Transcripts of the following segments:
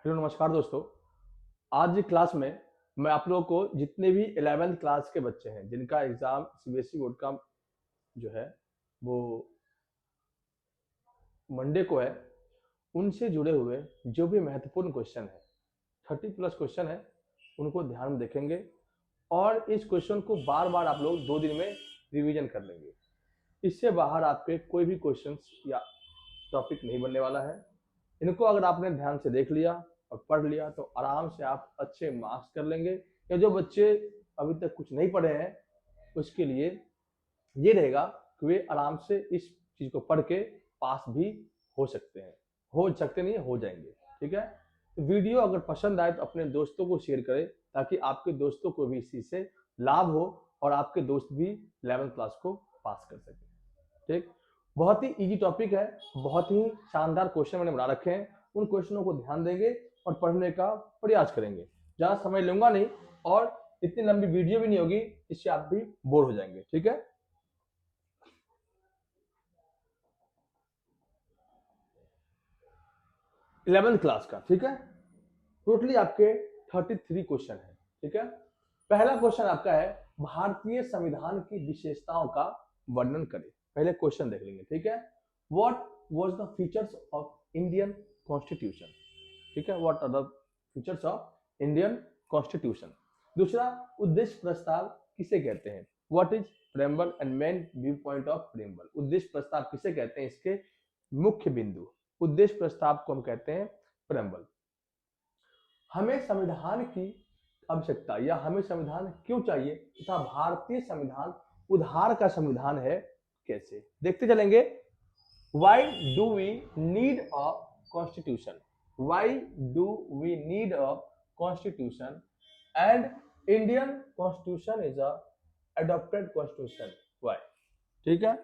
Hello नमस्कार दोस्तों। आज की क्लास में मैं आप लोगों को जितने भी 11th क्लास के बच्चे हैं जिनका एग्जाम सीबीएसई बोर्ड का जो है वो मंडे को है, उनसे जुड़े हुए जो भी महत्वपूर्ण क्वेश्चन है, 30+ क्वेश्चन है, उनको ध्यान में देखेंगे और इस क्वेश्चन को बार बार आप लोग 2 दिन में रिवीजन कर लेंगे। इससे बाहर आपके कोई भी क्वेश्चन या टॉपिक नहीं बनने वाला है। इनको अगर आपने ध्यान से देख लिया और पढ़ लिया तो आराम से आप अच्छे मार्क्स कर लेंगे। या जो बच्चे अभी तक कुछ नहीं पढ़े हैं उसके लिए ये रहेगा कि वे आराम से इस चीज को पढ़ के पास भी हो सकते हैं, हो सकते नहीं हो जाएंगे। ठीक है, तो वीडियो अगर पसंद आए तो अपने दोस्तों को शेयर करें ताकि आपके दोस्तों को भी इस चीज से लाभ हो और आपके दोस्त भी 11th क्लास को पास कर सके। ठीक, बहुत ही इजी टॉपिक है, बहुत ही शानदार क्वेश्चन मैंने बना रखे हैं। उन क्वेश्चनों को ध्यान देंगे और पढ़ने का प्रयास करेंगे। ज्यादा समय लूंगा नहीं और इतनी लंबी वीडियो भी नहीं होगी, इससे आप भी बोर हो जाएंगे। ठीक है, 11th क्लास का, ठीक है, टोटली आपके 33 क्वेश्चन है। ठीक है, पहला क्वेश्चन आपका है भारतीय संविधान की विशेषताओं का वर्णन करें। पहले क्वेश्चन देख लेंगे। ठीक है, what was the features of Indian constitution. ठीक है, what are the features of Indian constitution. दूसरा, उद्देश्य प्रस्ताव किसे कहते हैं। What is preamble and main view point of preamble. उद्देश्य प्रस्ताव किसे कहते हैं, इसके मुख्य बिंदु। उद्देश्य प्रस्ताव को हम कहते हैं प्रेम्बल। हमें संविधान की आवश्यकता या हमें संविधान क्यों चाहिए तथा भारतीय संविधान उधार का संविधान है कैसे, देखते चलेंगे। Why do we need a constitution? Why do we need a constitution? And Indian constitution is a adopted constitution. Why? ठीक है,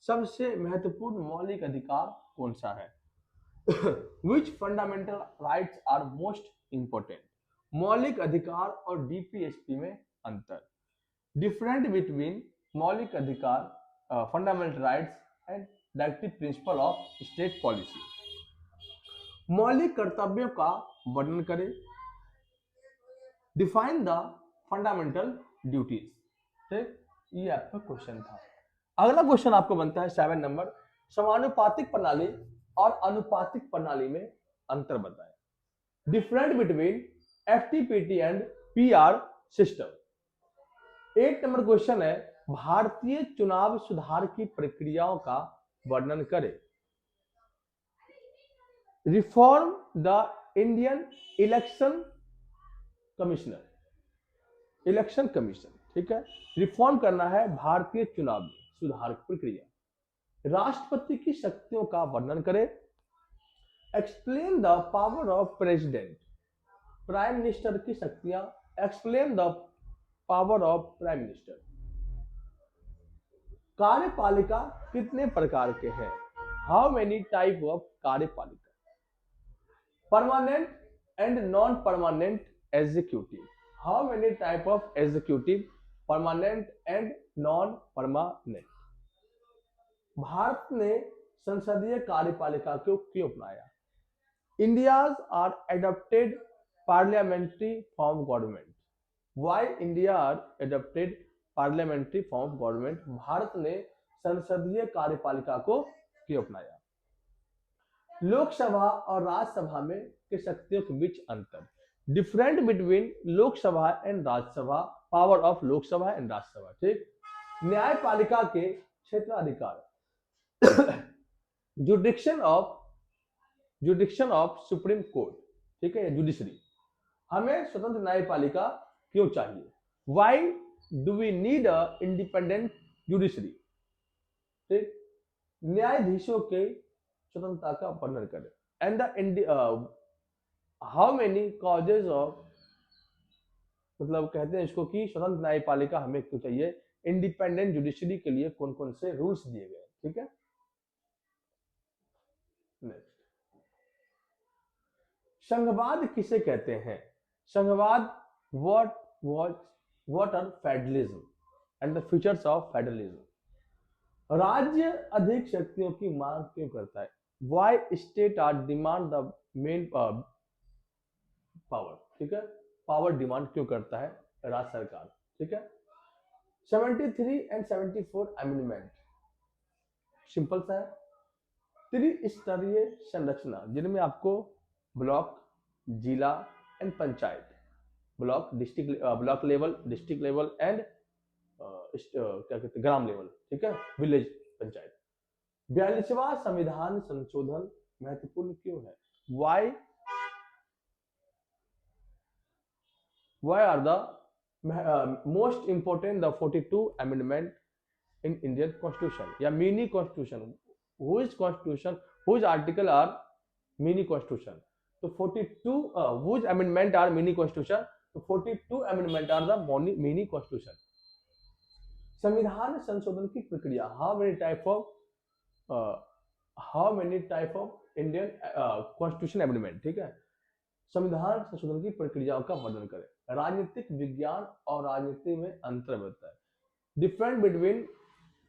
सबसे महत्वपूर्ण मौलिक अधिकार कौन सा है। Which fundamental rights are most important? मौलिक अधिकार और डीपीएसपी में अंतर। डिफरेंट बिटवीन मौलिक अधिकार fundamental rights and directive principle of state policy. मौलिक कर्तव्यों का वर्णन करें। Define the fundamental duties. ठीक, ये आपका क्वेश्चन था। अगला क्वेश्चन आपको बनता है 7 नंबर, समानुपातिक प्रणाली और अनुपातिक प्रणाली में अंतर बताएं। Different between FPTP and PR system. 8 number question है भारतीय चुनाव सुधार की प्रक्रियाओं का वर्णन करें। Reform the Indian election commissioner, election commission. ठीक है, रिफॉर्म करना है भारतीय चुनाव में सुधार प्रक्रिया। राष्ट्रपति की शक्तियों का वर्णन करें। Explain the power of president, prime minister की शक्तियां। Explain the power of prime minister. कार्यपालिका कितने प्रकार के हैं। हाउ मेनी टाइप ऑफ कार्यपालिका। Permanent and non permanent executive. How many type of executive, permanent and non permanent. Bharat ने संसदीय कार्यपालिका को क्यों अपनाया। India's are adopted parliamentary form of government. Why India are adopted parliamentary form of government. Bharat ने संसदीय कार्यपालिका को क्यों अपनाया। लोकसभा और राज्यसभा में के शक्तियों के बीच अंतर। Different between Lok Sabha and Rajya Sabha, power of Lok Sabha and Rajya Sabha. ठीक, न्यायपालिका के क्षेत्राधिकार। Jurisdiction of supreme court. ठीक है, जुडिशरी। हमें स्वतंत्र न्यायपालिका क्यों चाहिए। Why do we need a independent judiciary. ठीक, न्यायाधीशों के स्वतंत्रता का वर्णन करें। And the how many causes of, मतलब कहते हैं इसको कि स्वतंत्र न्यायपालिका हमें क्यों चाहिए। इंडिपेंडेंट जुडिशरी के लिए कौन कौन से रूल्स दिए गए। ठीक है, नेक्स्ट, संघवाद किसे कहते हैं। संघवाद, what are federalism and the features of federalism. राज्य अधिक शक्तियों की मांग क्यों करता है। Why state are demand the main power, ठीक है, पावर डिमांड क्यों करता है राज्य सरकार, ठीक है। 73 एंड 74 अमेंडमेंट सिंपल सा है, त्रिस्तरीय संरचना जिनमें आपको ब्लॉक, जिला and panchayat, block district, block level, district level and क्या कहते हैं ग्राम लेवल, ठीक है, विलेज पंचायत। 42वां संविधान संशोधन महत्वपूर्ण क्यों है? Why are the most important the 42 amendment in Indian Constitution या mini constitution, whose article are mini constitution, तो 42 whose amendment are mini constitution, तो 42 amendment are the mini constitution। संविधान संशोधन की प्रक्रिया, how many type of Indian constitution amendment, ठीक है। संविधान संशोधन की प्रक्रियाओं का वर्णन करें। राजनीतिक विज्ञान और राजनीति में अंतर होता है, different between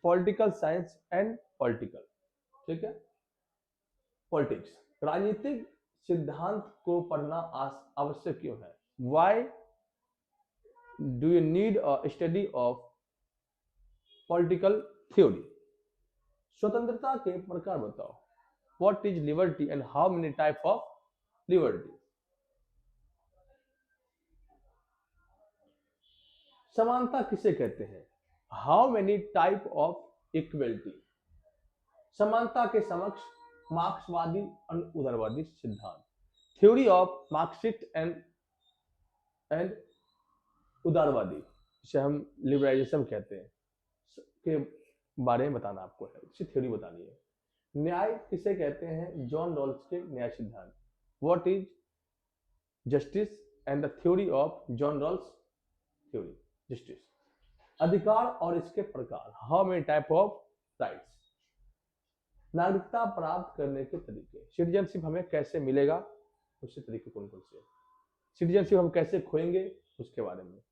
political science and political, ठीक है, पॉलिटिक्स। राजनीतिक सिद्धांत को पढ़ना आवश्यक क्यों है? Why do you need a study of political theory? स्वतंत्रता के प्रकार बताओ। What is liberty and how many type of liberty? समानता किसे कहते हैं? How many type of equality? समानता के समक्ष मार्क्सवादी और उदारवादी सिद्धांत, थ्योरी ऑफ मार्क्सिस्ट एंड उदारवादी, जिसे हम लिबरलाइजेशन कहते हैं, के बारे में बताना आपको है, इसकी थ्योरी बतानी है। न्याय किसे कहते हैं? जॉन रॉल्स के न्याय सिद्धांत। What is justice and the theory of John Rawls theory justice. अधिकार और इसके प्रकार, how many type of rights. नागरिकता प्राप्त करने के तरीके, सिटीजनशिप हमें कैसे मिलेगा, उसके तरीके कौन कौन से, सिटीजनशिप हम कैसे खोएंगे, उसके बारे में।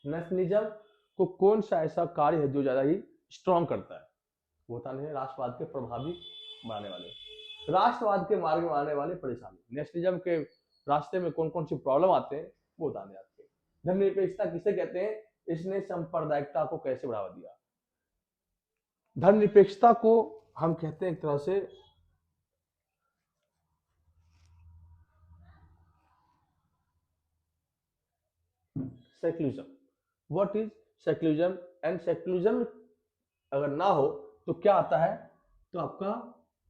नेशनलिज्म को कौन सा ऐसा कार्य है जो ज्यादा ही स्ट्रॉन्ग करता है? वो होता नहीं है राष्ट्रवाद के प्रभावी बनाने वाले, राष्ट्रवाद के मार्ग में आने वाले परेशानी। नेशनलिज्म के रास्ते में कौन कौन सी प्रॉब्लम आते हैं वो बताने आपके। धर्मनिरपेक्षता किसे कहते हैं? इसने सांप्रदायिकता को कैसे बढ़ावा दिया? धर्मनिरपेक्षता को हम कहते हैं एक तरह से secularism. What is secularism? And secularism अगर ना हो तो क्या आता है? तो आपका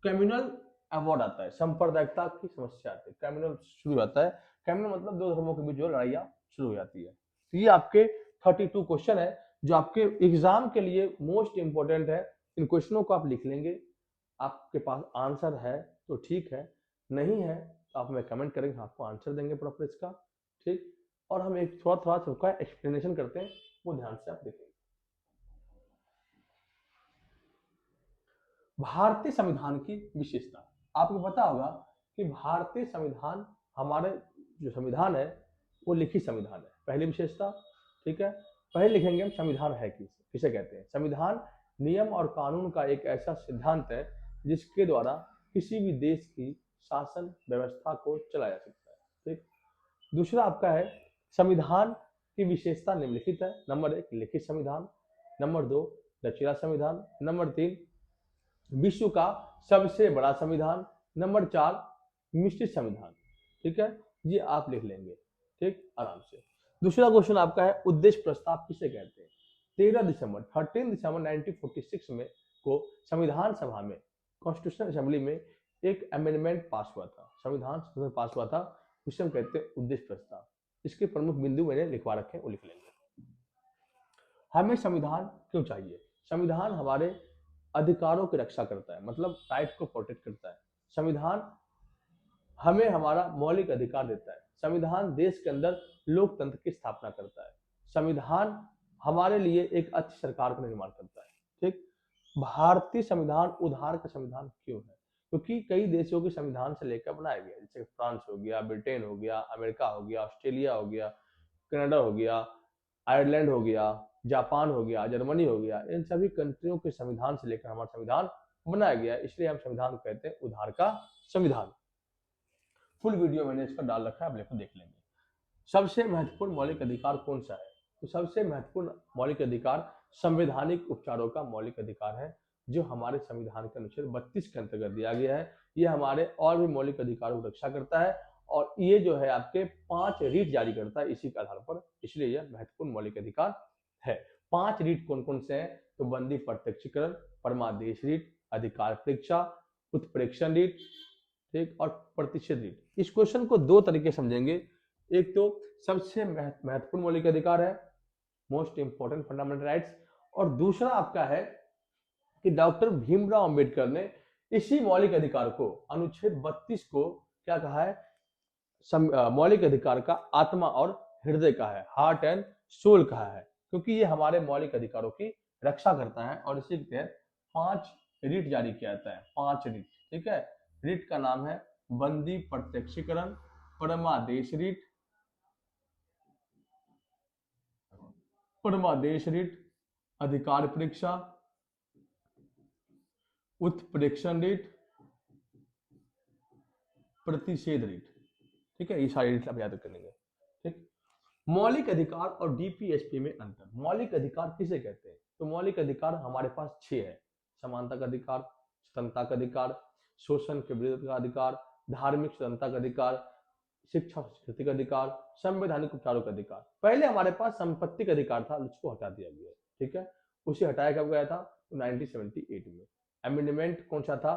कम्युनल अवॉर्ड आता है, सांप्रदायिकता की समस्या आती है, कम्युनल शुरू आता है। कम्युनल मतलब दो धर्मों के बीच जो लड़ाइयाँ शुरू हो जाती है। तो ये आपके 32 क्वेश्चन है जो आपके एग्जाम के लिए मोस्ट इंपोर्टेंट है। इन क्वेश्चनों को आप लिख लेंगे, आपके पास आंसर है तो ठीक है, नहीं है तो आप हमें कमेंट करेंगे, आपको आंसर देंगे प्रॉपर इसका, ठीक। और हम एक थोड़ा थोड़ा सबका एक्सप्लेनेशन करते हैं, वो ध्यान से आप देखेंगे। भारतीय संविधान की विशेषता, आपको पता होगा कि भारतीय संविधान, हमारे जो संविधान है वो लिखित संविधान है। पहली विशेषता, ठीक है, पहले लिखेंगे हम संविधान है किसे कहते हैं। संविधान नियम और कानून का एक ऐसा सिद्धांत है जिसके द्वारा किसी भी देश की शासन व्यवस्था को चलाया जा सकता है, ठीक। दूसरा आपका है संविधान की विशेषता निम्नलिखित है। नंबर 1 लिखित संविधान, नंबर 2 लचीला संविधान, नंबर 3 विश्व का सबसे बड़ा संविधान, नंबर 4 मिश्रित संविधान, ठीक है। ये आप लिख लेंगे, ठीक, आराम से। दूसरा क्वेश्चन आपका है उद्देश्य प्रस्ताव किसे कहते हैं। 13 दिसंबर 1946 में को संविधान सभा में, कॉन्स्टिट्यूशनल असेंबली में एक अमेंडमेंट पास हुआ था, संविधान संशोधन पास हुआ था, उसे हम कहते हैं उद्देश्य प्रस्ताव। इसके प्रमुख बिंदु मैंने लिखवा रखे हैं, वो लिख लेंगे। हमें संविधान क्यों चाहिए? संविधान हमारे अधिकारों की रक्षा करता है, मतलब राइट को प्रोटेक्ट करता है। संविधान हमें हमारा मौलिक अधिकार देता है। संविधान देश के अंदर लोकतंत्र की स्थापना करता है। संविधान हमारे लिए एक अच्छी सरकार का निर्माण करता है, ठीक। भारतीय संविधान उधार का संविधान क्यों है? क्योंकि कई देशों के संविधान से लेकर बनाया गया, जैसे फ्रांस हो गया, ब्रिटेन हो गया, अमेरिका हो गया, ऑस्ट्रेलिया हो गया, कनाडा हो गया, आयरलैंड हो गया, जापान हो गया, जर्मनी हो गया, इन सभी कंट्रियों के संविधान से लेकर हमारा संविधान बनाया गया, इसलिए हम संविधान को कहते हैं उधार का संविधान। फुल वीडियो मैंने इसका डाल रखा है, आप लेकर देख लेंगे। सबसे महत्वपूर्ण मौलिक अधिकार कौन सा है? तो सबसे महत्वपूर्ण मौलिक अधिकार संवैधानिक उपचारों का मौलिक अधिकार है, जो हमारे संविधान के अनुच्छेद 32 के अंतर्गत दिया गया है। ये हमारे और भी मौलिक अधिकारों की रक्षा करता है और ये जो है आपके 5 रीट जारी करता है इसी के आधार पर, इसलिए यह महत्वपूर्ण मौलिक अधिकार है। 5 रीट कौन कौन से हैं? तो बंदी प्रत्यक्षीकरण, परमादेश रीट, अधिकार परीक्षा, उत्प्रेक्षण रीट, ठीक, और प्रतिषेध रीट। इस क्वेश्चन को दो तरीके समझेंगे। एक तो सबसे महत्वपूर्ण मौलिक अधिकार है, मोस्ट इंपोर्टेंट फंडामेंटल राइट्स, और दूसरा आपका है कि डॉक्टर भीमराव अंबेडकर ने इसी मौलिक अधिकार को, अनुच्छेद 32 को क्या कहा है? मौलिक अधिकार का आत्मा और हृदय कहा है, हार्ट एंड सोल कहा है, क्योंकि ये हमारे मौलिक अधिकारों की रक्षा करता है और इसी के तहत 5 रीट जारी किया जाता है। 5 रीट, ठीक है। रीट का नाम है बंदी प्रत्यक्षीकरण, परमादेश रीट, परमादेश रीट, अधिकार परीक्षा, उत्प्रेक्षण रीट, प्रतिषेध रीट, ठीक है। ये सारे रीट आप याद कर लेंगे, ठीक। मौलिक अधिकार और डीपीएसपी में अंतर। मौलिक अधिकार किसे कहते हैं? तो मौलिक अधिकार हमारे पास 6 है। समानता का अधिकार, स्वतंत्रता का अधिकार, शोषण के विरुद्ध का अधिकार, धार्मिक स्वतंत्रता का अधिकार, शिक्षा संस्कृति का अधिकार, संवैधानिक उपचारों का अधिकार। पहले हमारे पास संपत्ति का अधिकार था, उसको हटा दिया गया, ठीक है। उसे हटाया कब गया था? तो 1978 में। अमेंडमेंट कौन सा था?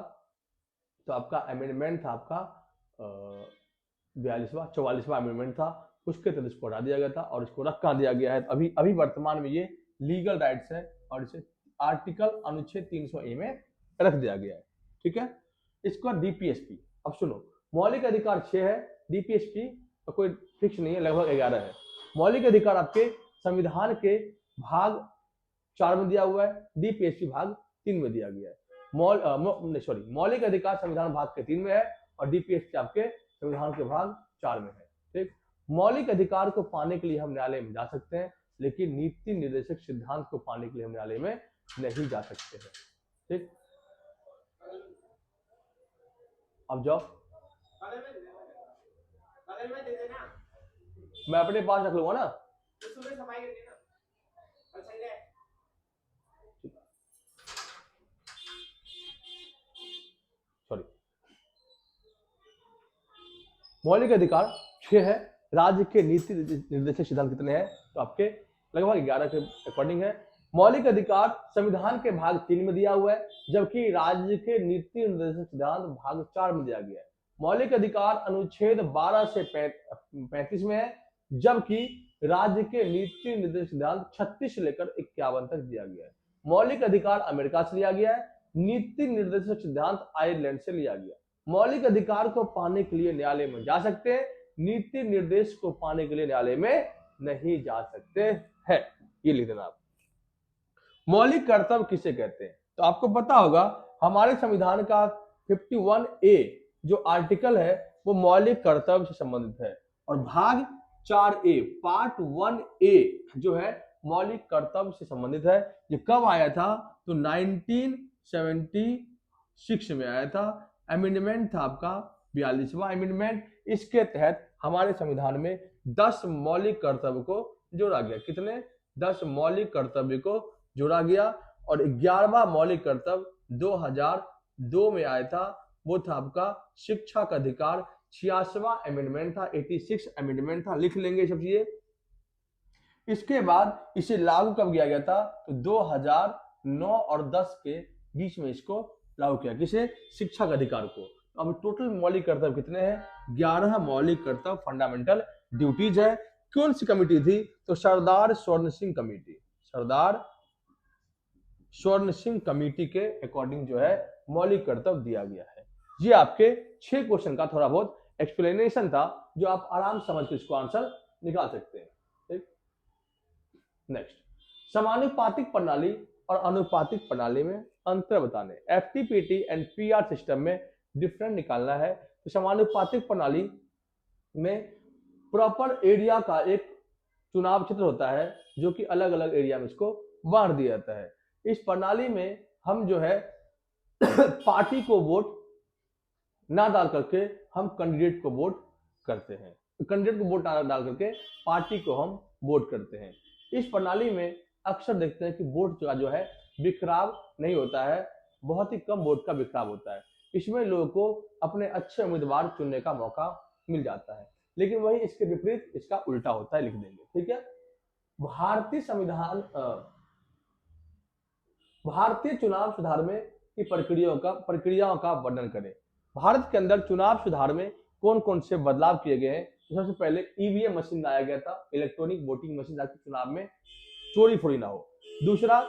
तो आपका अमेंडमेंट था आपका 44वां अमेंडमेंट था, उसके तहत इसको हटा दिया गया था और इसको रखा दिया गया है। अभी अभी वर्तमान में ये लीगल राइट्स है और इसे आर्टिकल अनुच्छेद 300A में रख दिया गया है, ठीक है। इसको डीपीएसपी। अब सुनो, मौलिक अधिकार 6 है, डीपीएसपी का कोई फिक्स नहीं है, लगभग 11 है। मौलिक अधिकार आपके संविधान के भाग 4 में दिया हुआ है, डीपीएसपी भाग 3 में दिया गया है। मौलिक अधिकार संविधान भाग के 3 में है और डीपीएसपी आपके संविधान के भाग 4 में है, ठीक। मौलिक अधिकार को पाने के लिए हम न्यायालय में जा सकते हैं, लेकिन नीति निर्देशक सिद्धांत को पाने के लिए हम न्यायालय में नहीं जा सकते हैं, ठीक। अब जाओ, मैं अपने पास रख लूंगा ना। सॉरी, मौलिक अधिकार 6 है। राज्य के नीति निर्देशक सिद्धांत कितने हैं? तो आपके लगभग 11 के अकॉर्डिंग है। मौलिक अधिकार संविधान के भाग 3 में दिया हुआ है, जबकि राज्य के नीति निर्देशक सिद्धांत भाग 4 में दिया गया है। मौलिक अधिकार अनुच्छेद 12 से 35 में है, जबकि राज्य के नीति निर्देशक सिद्धांत 36 से लेकर 51 तक दिया गया है। मौलिक अधिकार अमेरिका से लिया गया है, नीति निर्देशक सिद्धांत आयरलैंड से लिया गया। मौलिक अधिकार को पाने के लिए न्यायालय में जा सकते हैं, नीति निर्देश को पाने के लिए न्यायालय में नहीं जा सकते हैं। ये लिख देना आप। मौलिक कर्तव्य किसे कहते हैं? तो आपको पता होगा हमारे संविधान का 51A जो आर्टिकल है वो मौलिक कर्तव्य से संबंधित है और भाग 4A पार्ट 1A जो है मौलिक कर्तव्य से संबंधित है। ये कब आया था? तो 1976 में आया था। अमेंडमेंट था आपका 42वां अमेंडमेंट। इसके तहत हमारे संविधान में 10 मौलिक कर्तव्य को जोड़ा गया। कितने? 10 मौलिक कर्तव्य को जोड़ा गया और 11वां मौलिक कर्तव्य 2002 में आया था, वो था आपका शिक्षा का अधिकार। 86वां अमेंडमेंट था, 86 अमेंडमेंट था, लिख लेंगे सब चीजें। इसके बाद इसे लागू कब किया गया था? तो 2009 और 10 के बीच में इसको लागू किया। किसे? शिक्षा का अधिकार को। अब टोटल मौलिक कर्तव्य कितने हैं? 11 मौलिक कर्तव्य फंडामेंटल ड्यूटीज है। कौन सी कमेटी थी? तो सरदार स्वर्ण सिंह कमेटी। सरदार स्वर्ण सिंह कमेटी के अकॉर्डिंग जो है मौलिक कर्तव्य दिया गया है। ये आपके 6 क्वेश्चन का थोड़ा बहुत एक्सप्लेनेशन था जो आप आराम समझ के इसको आंसर निकाल सकते हैं, ठीक। नेक्स्ट, समानुपातिक प्रणाली और अनुपातिक प्रणाली में अंतर बताने। एफटीपीटी एंड पीआर सिस्टम में डिफरेंट निकालना है। तो समानुपातिक प्रणाली में प्रॉपर एरिया का एक चुनाव क्षेत्र होता है जो कि अलग अलग एरिया में इसको बांट दिया जाता है। इस प्रणाली में हम जो है पार्टी को वोट ना डाल करके हम कैंडिडेट को वोट करते हैं। कैंडिडेट को वोट डाल करके पार्टी को हम वोट करते हैं। इस प्रणाली में अक्सर देखते हैं कि वोट का जो है बिखराव नहीं होता है, बहुत ही कम वोट का बिखराव होता है। इसमें लोगों को अपने अच्छे उम्मीदवार चुनने का मौका मिल जाता है। लेकिन वही इसके विपरीत इसका उल्टा होता है, लिख देंगे, ठीक है। भारतीय संविधान भारतीय चुनाव सुधार में की प्रक्रियाओं का वर्णन करें। भारत के अंदर चुनाव सुधार में कौन कौन से बदलाव किए गए हैं। तो सबसे पहले ईवीएम मशीन लाया गया था, इलेक्ट्रॉनिक वोटिंग मशीन, ताकि चुनाव में चोरी फोड़ी ना हो। दूसरा,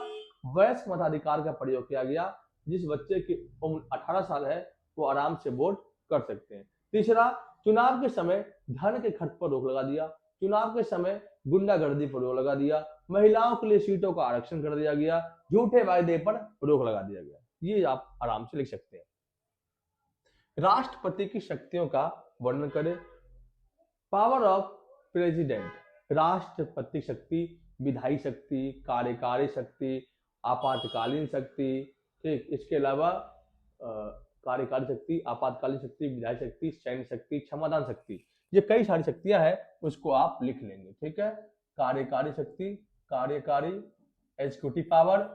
वयस्क मताधिकार का प्रयोग किया गया, जिस बच्चे की उम्र 18 साल है वो आराम से वोट कर सकते हैं। तीसरा, चुनाव के समय धन के खर्च पर रोक लगा दिया। चुनाव के समय गुंडागर्दी पर रोक लगा दिया। महिलाओं के लिए सीटों का आरक्षण कर दिया गया। झूठे वायदे पर रोक लगा दिया गया। ये आप आराम से लिख सकते हैं। राष्ट्रपति की शक्तियों का वर्णन करें। पावर ऑफ प्रेसिडेंट, राष्ट्रपति शक्ति, विधायी शक्ति, कार्यकारी शक्ति, आपातकालीन शक्ति, ठीक। इसके अलावा कार्यकारी शक्ति, आपातकालीन शक्ति, विधायी शक्ति, सैन्य शक्ति, क्षमादान शक्ति, ये कई सारी शक्तियां हैं, उसको आप लिख लेंगे, ठीक है। कार्यकारी शक्ति, कार्यकारी, executive power,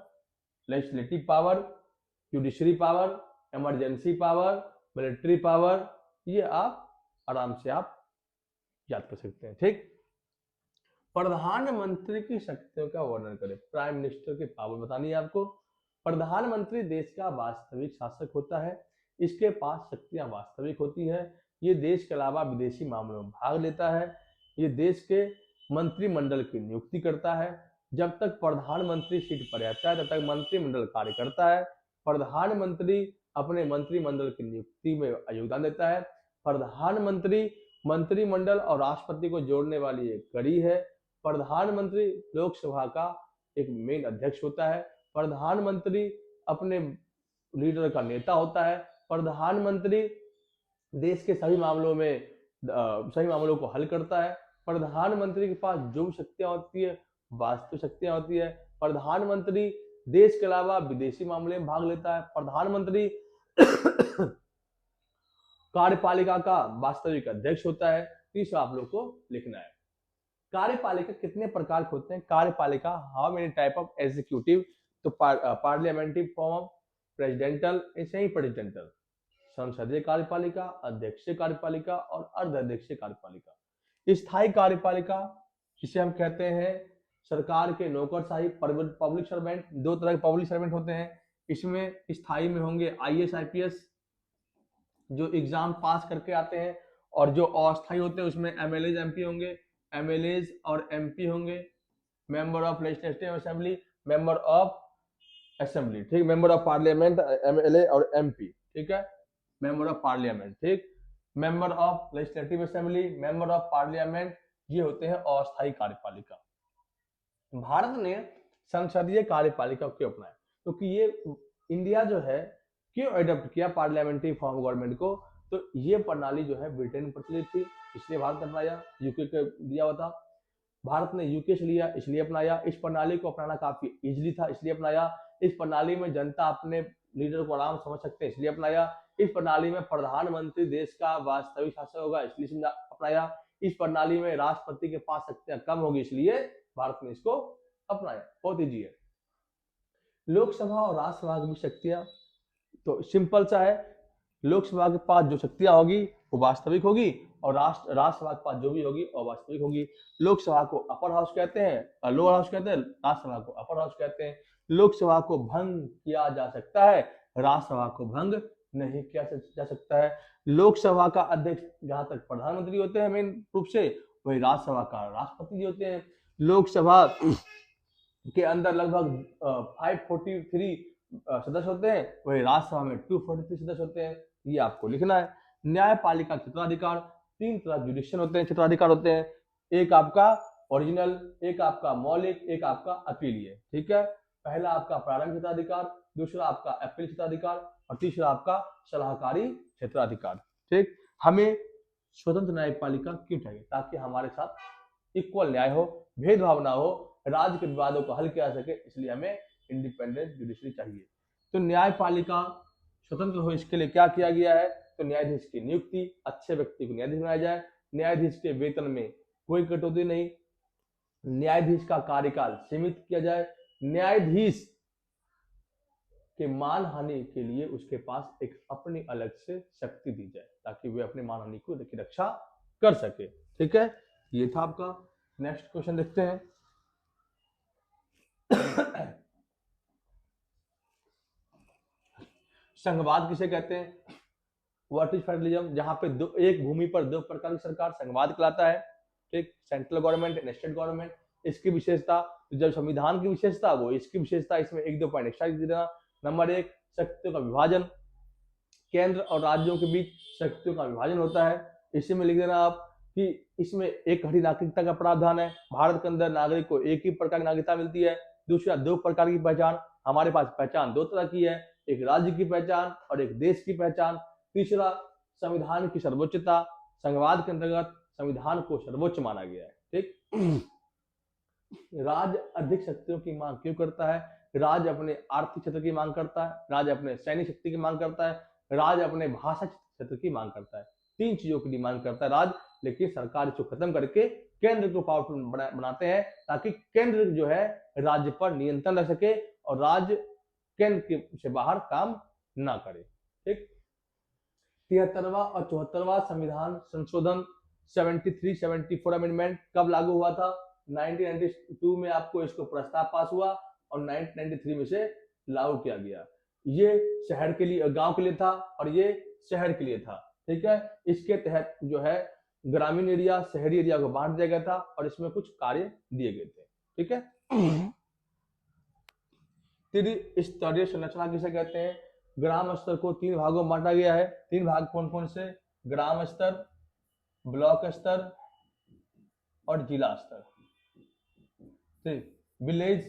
legislative power, judiciary power, emergency power, military power, ये आप आराम से आप याद कर सकते हैं, ठीक। प्रधानमंत्री की शक्तियों का वर्णन करें। प्राइम मिनिस्टर की पावर बतानी है आपको। प्रधानमंत्री देश का वास्तविक शासक होता है। इसके पास शक्तियां वास्तविक होती है। ये देश के अलावा विदेशी मामलों में भाग लेता है। ये देश के मंत्रिमंडल की नियुक्ति करता है। जब तक प्रधानमंत्री सीट पर रहता है तब तक मंत्रिमंडल कार्य करता है। प्रधानमंत्री अपने मंत्रिमंडल की नियुक्ति में योगदान देता है। प्रधानमंत्री मंत्रिमंडल और राष्ट्रपति को जोड़ने वाली एक कड़ी है। प्रधानमंत्री लोकसभा का एक मेन अध्यक्ष होता है। प्रधानमंत्री अपने लीडर का नेता होता है। प्रधानमंत्री देश के सभी मामलों को हल करता है। प्रधानमंत्री के पास जो शक्तियां होती है वास्तविक शक्तियां होती है। प्रधानमंत्री देश के अलावा विदेशी मामले में भाग लेता है। प्रधानमंत्री कार्यपालिका का वास्तविक अध्यक्ष होता है। तीसरा आप लोग को लिखना है। कार्यपालिका कितने प्रकार के होते हैं। कार्यपालिका, how many type of executive, तो पार्लियामेंट्री फॉर्म, प्रेसिडेंटल, ऐसे ही प्रेसिडेंटल, संसदीय कार्यपालिका, अध्यक्षीय कार्यपालिका और अर्धाध्यक्षीय कार्यपालिका। स्थायी कार्यपालिका, जिसे हम कहते हैं सरकार के नौकरशाही, पब्लिक सर्वेंट। दो तरह के पब्लिक सर्वेंट होते हैं। इसमें स्थायी में होंगे आईएएस आईपीएस, जो एग्जाम पास करके आते हैं, और जो अस्थायी होते हैं उसमें एमएलए एमपी होंगे। एमएलए और एमपी होंगे member of legislative assembly, member of assembly, ठीक, मेंबर ऑफ पार्लियामेंट, एमएलए और एमपी, ठीक है, मेंबर ऑफ पार्लियामेंट, ठीक, member of legislative assembly, member of parliament, ये होते हैं अस्थायी कार्यपालिका। भारत ने संसदीय कार्यपालिका क्यों अपनाया, क्योंकि ये इंडिया जो है क्यों अडॉप्ट किया पार्लियामेंट्री फॉर्म गवर्नमेंट को, तो ये प्रणाली जो है ब्रिटेन में प्रचलित थी, इसलिए भारत ने अपनाया। यूके को दिया हुआ था, भारत ने यूके से लिया इसलिए अपनाया। इस प्रणाली को अपनाना काफी इजीली था इसलिए अपनाया। इस प्रणाली में जनता अपने लीडर को आराम समझ सकते हैं इसलिए अपनाया। इस प्रणाली में प्रधानमंत्री देश का वास्तविक शासक होगा इसलिए अपनाया। इस प्रणाली में राष्ट्रपति के पास शक्तियां कम होगी इसलिए भारत ने इसको अपनाया। बहुत ईजी है। लोकसभा और राज्यसभा की शक्तियां तो सिंपल सा है, लोकसभा के पास जो शक्तियां होगी वो वास्तविक होगी और राज्यसभा के पास जो भी होगी वो वास्तविक होगी। लोकसभा को अपर हाउस कहते हैं, लोअर हाउस कहते हैं, राज्यसभा को अपर हाउस कहते हैं। लोकसभा को भंग किया जा सकता है, राज्यसभा को भंग नहीं किया जा सकता है। लोकसभा का अध्यक्ष जहां तक प्रधानमंत्री होते हैं मेन रूप से, वही राज्यसभा का राष्ट्रपति जी होते हैं। लोकसभा के अंदर लगभग 543 सदस्य होते हैं, वही राज्यसभा में 243 सदस्य होते हैं। ये आपको लिखना है। न्यायपालिका क्षेत्राधिकार, तीन तरह जुडिक्शन होते हैं, क्षेत्राधिकार होते हैं। एक आपका ओरिजिनल, एक आपका मौलिक, एक आपका अपीलीय, ठीक है। पहला आपका प्रारंभिक क्षेत्राधिकार, दूसरा आपका अपील क्षेत्राधिकार और तीसरा आपका सलाहकारी क्षेत्राधिकार, ठीक। हमें स्वतंत्र न्यायपालिका क्यों चाहिए, ताकि हमारे साथ इक्वल न्याय हो, भेदभाव ना हो, राज्य के विवादों को हल किया जा सके, इसलिए हमें इंडिपेंडेंट जुडिशरी चाहिए। तो न्यायपालिका स्वतंत्र हो इसके लिए क्या किया गया है, तो न्यायाधीश की नियुक्ति, अच्छे व्यक्ति को न्यायाधीश बनाया जाए, न्यायाधीश के वेतन में कोई कटौती नहीं, न्यायाधीश का कार्यकाल सीमित किया जाए, न्यायाधीश के मान हानि के लिए उसके पास एक अपनी अलग से शक्ति दी जाए ताकि वे अपने मान हानि की रक्षा कर सके। ठीक है, ये था आपका। नेक्स्ट क्वेश्चन देखते हैं। संघवाद किसे कहते हैं? What is federalism? जहां पे एक भूमि पर दो प्रकार की सरकार, संघवाद कहलाता है। ठीक, central government and state government. इसकी विशेषता, जब संविधान की विशेषता वो इसकी विशेषता, इसमें एक दो पॉइंट एक्स्ट्रा देना। नंबर 1, शक्तियों का विभाजन, केंद्र और राज्यों के बीच शक्तियों का विभाजन होता है। इसी में लिख देना आप कि इसमें एक घड़ी नागरिकता का प्रावधान है। भारत के अंदर नागरिक को एक ही प्रकार की नागरिकता मिलती है। दूसरा, दो प्रकार की पहचान, हमारे पास पहचान दो तरह की है, एक राज्य की पहचान और एक देश की पहचान। तीसरा, संविधान की सर्वोच्चता, संघवाद के अंतर्गत संविधान को सर्वोच्च माना गया है। ठीक, राज्य अधिक शक्तियों की मांग क्यों करता है? राज्य अपने आर्थिक क्षेत्र की मांग करता है, राज्य अपने सैनिक शक्ति की मांग करता है, राज्य अपने भाषा क्षेत्र की मांग करता है। 3 चीजों की डिमांड करता है राज्य, लेकिन सरकार इसको खत्म करके केंद्र को पावरफुल बनाते हैं ताकि केंद्र जो है राज्य पर नियंत्रण रख सके और राज्य केंद्र से बाहर काम ना करे। ठीक, 73वां और 74वां संविधान संशोधन 73-74 अमेंडमेंट कब लागू हुआ था? 1992 में आपको इसको प्रस्ताव पास हुआ और 1993 में से लागू किया गया। ये शहर के लिए, गांव के लिए था और ये शहर के लिए था। ठीक है, इसके तहत जो है ग्रामीण एरिया शहरी एरिया को बांट दिया गया था और इसमें कुछ कार्य दिए गए थे। ठीक है, त्रिस्तरीय संरचना किसे कहते हैं? ग्राम स्तर को 3 भागों में बांटा गया है। 3 भाग कौन कौन से? ग्राम स्तर, ब्लॉक स्तर और जिला स्तर। Village,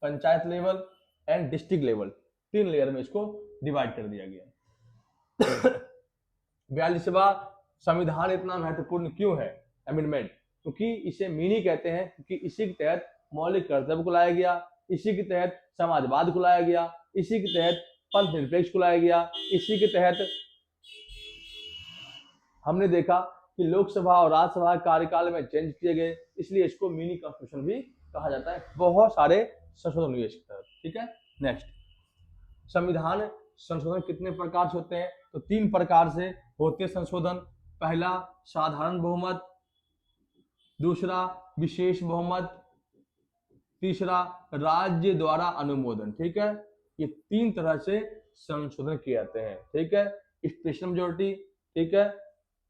panchayat level and district level, 3 layer में इसको डिवाइड कर दिया गया। 42वां संविधान इतना महत्वपूर्ण क्यों है? अमेंडमेंट, क्योंकि इसे मिनी कहते हैं, क्योंकि इसी के तहत मौलिक कर्तव्य को लाया गया, इसी के तहत समाजवाद को लाया गया, इसी के तहत पंथ निरपेक्ष को लाया गया, इसी के तहत हमने देखा कि लोकसभा और राज्यसभा कार्यकाल में चेंज किए गए, इसलिए इसको मिनी कॉन्स्टिट्यूशन भी कहा जाता है। बहुत सारे संशोधन हुए इसके तहत। ठीक है, नेक्स्ट, संविधान संशोधन कितने प्रकार से होते हैं? तो 3 प्रकार से होते संशोधन। पहला, साधारण बहुमत, दूसरा विशेष बहुमत, तीसरा राज्य द्वारा अनुमोदन। ठीक है, ये 3 तरह से संशोधन किए जाते हैं। ठीक है, स्पेशल मेजोरिटी, ठीक है,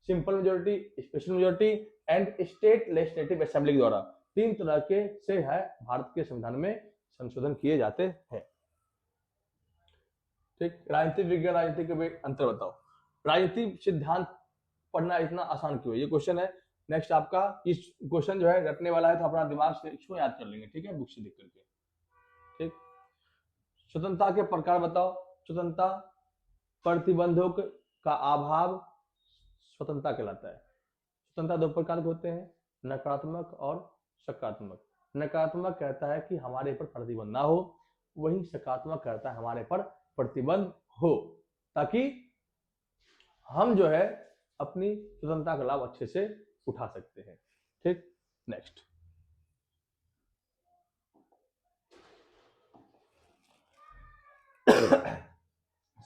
simple majority, special majority and state legislative assembly द्वारा 3 तरह के से है भारत के संविधान में संशोधन किए जाते हैं। ठीक, राजनीतिक विज्ञान राजनीति के बीच अंतर बताओ। राजनीतिक सिद्धांत पढ़ना इतना आसान क्यों है? ये क्वेश्चन है। नेक्स्ट आपका इस क्वेश्चन जो है रटने वाला है, तो अपना दिमाग से इसको याद कर लेंगे। ठीक है, बुक से देख करके। ठीक, स्वतंत्रता के प्रकार बताओ। स्वतंत्रता, प्रतिबंधों का अभाव स्वतंत्रता कहलाता है। स्वतंत्रता 2 प्रकार के होते हैं, नकारात्मक और सकारात्मक। नकारात्मक कहता है कि हमारे पर प्रतिबंध ना हो, वही सकारात्मक कहता है हमारे पर प्रतिबंध हो, ताकि हम जो है अपनी स्वतंत्रता का लाभ अच्छे से उठा सकते हैं। ठीक, नेक्स्ट,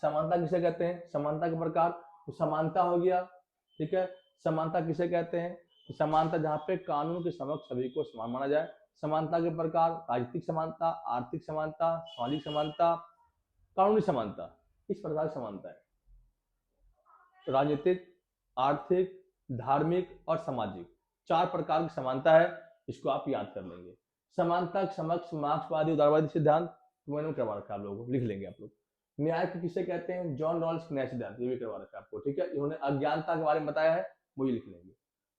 समानता किसे कहते हैं? समानता के प्रकार, तो समानता हो गया। ठीक है, समानता किसे कहते हैं? तो समानता जहां पे कानून के समक्ष सभी को समान माना जाए। समानता के प्रकार, राजनीतिक समानता, आर्थिक समानता, सामाजिक समानता, कानूनी समानता, इस प्रकार की समानता है। राजनीतिक, आर्थिक, धार्मिक और सामाजिक 4 प्रकार की समानता है, इसको आप याद कर लेंगे। समानता के समक्ष मार्क्सवादी उदारवादी सिद्धांत मैंने करवा रखा है, आप लोगों को लिख लेंगे आप लोग। न्याय को किसे कहते हैं? जॉन रॉल्स न्याय सिद्धांत, ये भी करवा रखा है आपको। ठीक है, इन्होंने अज्ञानता के बारे में बताया है, वो ये लिख लेंगे।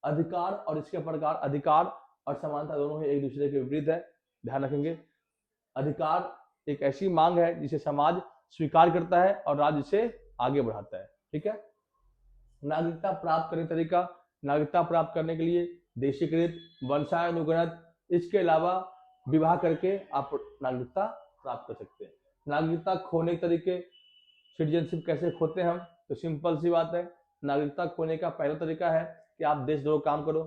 अधिकार और इसके प्रकार, अधिकार और समानता दोनों ही एक दूसरे के विपरीत है, ध्यान रखेंगे। अधिकार एक ऐसी मांग है जिसे समाज स्वीकार करता है और राज्य से आगे बढ़ाता है। ठीक है, नागरिकता प्राप्त करने का तरीका, नागरिकता प्राप्त करने के लिए देशीकृत, वंशानुगणत, इसके अलावा विवाह करके आप नागरिकता प्राप्त कर सकते हैं। नागरिकता खोने के तरीके, सिटीजनशिप कैसे खोते हैं हम? तो सिंपल सी बात है, नागरिकता खोने का पहला तरीका है कि आप देशद्रोह काम करो,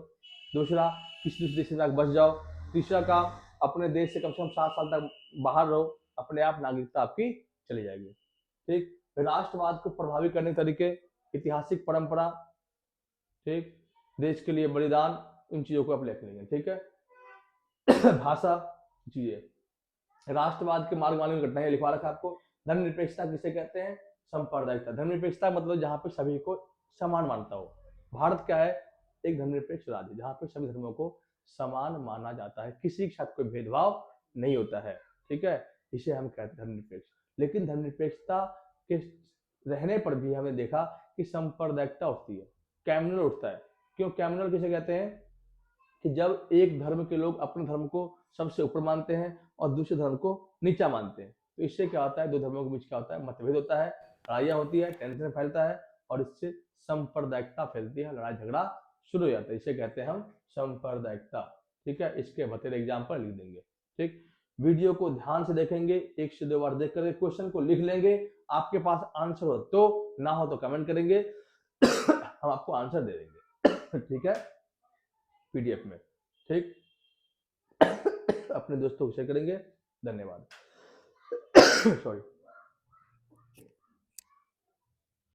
दूसरा किसी दूसरे देश से जाकर बच जाओ, तीसरा काम अपने देश से कम 7 साल तक बाहर रहो, अपने आप नागरिकता आपकी चली जाएगी। ठीक, राष्ट्रवाद को प्रभावित करने के तरीके, ऐतिहासिक परंपरा, ठीक, देश के लिए बलिदान, इन चीजों को आप लिख लेंगे। ठीक है। भाषा, चीजें, राष्ट्रवाद के मार्ग मानव घटनाएं लिखवा रखा आपको। धर्मनिरपेक्षता किसे कहते हैं? सांप्रदायिकता। धर्मनिरपेक्षता मतलब जहां पे सभी को समान मानता हो। भारत क्या है? एक धर्मनिरपेक्ष राज्य जहां पे सभी धर्मों को समान माना जाता है, किसी के साथ कोई भेदभाव नहीं होता है। ठीक है, इसे हम कहते हैं धर्मनिरपेक्ष। लेकिन धर्मनिरपेक्षता के रहने पर भी हमने देखा कि सांप्रदायिकता उठती है, कम्युनल उठता है। क्यों कम्युनल किसे कहते हैं? कि जब एक धर्म के लोग अपने धर्म को सबसे ऊपर मानते हैं और दूसरे धर्म को नीचा मानते हैं, तो इससे क्या होता है? दो धर्मों के बीच क्या होता है? मतभेद होता है, लड़ाइयाँ होती है, टेंशन फैलता है और इससे सांप्रदायिकता फैलती है, लड़ाई झगड़ा शुरू हो जाता है। इसे कहते हैं हम सांप्रदायिकता। ठीक है, इसके बतेरे एग्जाम्पल लिख देंगे। ठीक, वीडियो को ध्यान से देखेंगे, 1 से 2 बार देख कर क्वेश्चन को लिख लेंगे। आपके पास आंसर हो तो, ना हो तो कमेंट करेंगे, हम आपको आंसर दे देंगे। ठीक है, पीडीएफ में। ठीक, अपने दोस्तों को शेयर करेंगे। धन्यवाद। सॉरी।